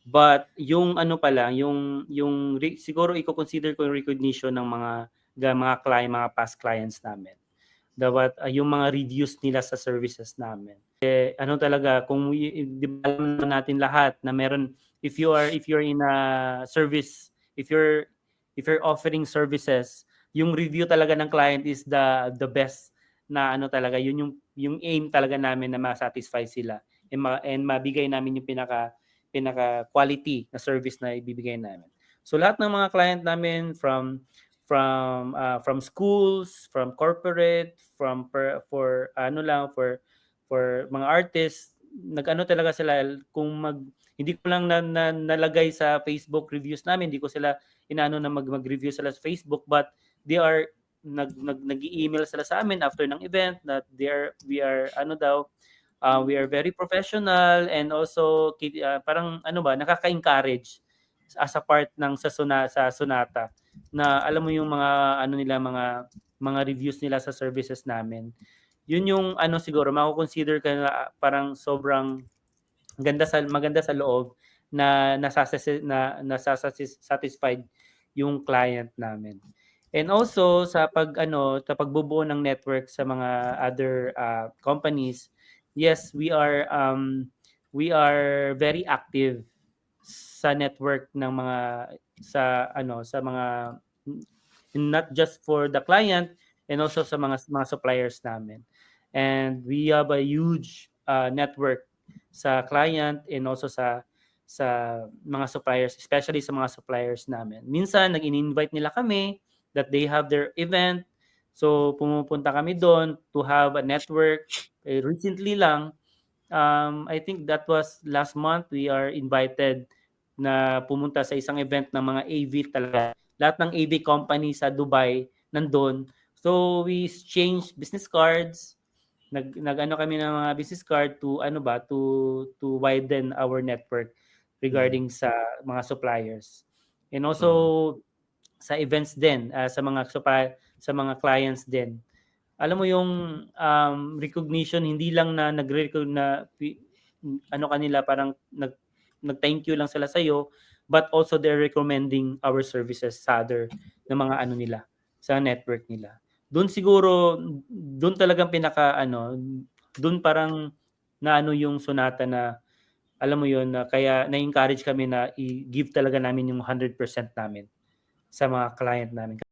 But yung ano pa lang, siguro iko-consider ko yung recognition ng mga past clients namin. Dapat, yung mga reviews nila sa services namin. Ano talaga kung 'di ba alam naman natin lahat na meron if you're in a service, if you're offering services, yung review talaga ng client is the best na ano talaga, yun yung aim talaga namin na ma-satisfy sila and mabigay namin yung pinaka-quality na service na ibibigay namin. So lahat ng mga client namin from schools, from corporate, for ano lang for mga artists, nag-ano talaga sila kung hindi ko lang nalagay sa Facebook reviews namin, hindi ko sila inaano na mag-review sila sa Facebook, but they are nag-email sila sa amin after ng event that we are ano daw, we are very professional and also parang ano ba, nakaka-encourage as a part ng sa Sonata na alam mo yung mga ano nila, mga reviews nila sa services namin. Yun yung ano siguro mako-consider ka na parang sobrang maganda sa loob na satisfied yung client namin. And also sa pagbubuo ng network sa mga other companies, yes, we are very active sa network ng sa mga not just for the client and also sa mga suppliers namin. And we have a huge network sa client and also sa mga suppliers, especially sa mga suppliers namin. Minsan nag-invite nila kami that they have their event. So pumupunta kami doon to have a network. Recently lang, I think that was last month, we are invited na pumunta sa isang event ng mga AV talaga. Lahat ng AV company sa Dubai nandun. So we exchanged business cards, nag-ano kami ng mga business card to ano ba to widen our network Mm. regarding sa mga suppliers. And Mm. also sa events din, sa mga clients din. Alam mo yung recognition, hindi lang na ano kanila, parang nag-thank you lang sila sa but also they're recommending our services sa other na mga ano nila, sa network nila. Doon siguro, doon talagang doon parang naano yung Sonata na alam mo yun, na kaya na-encourage kami na i-give talaga namin yung 100% namin sa mga client namin.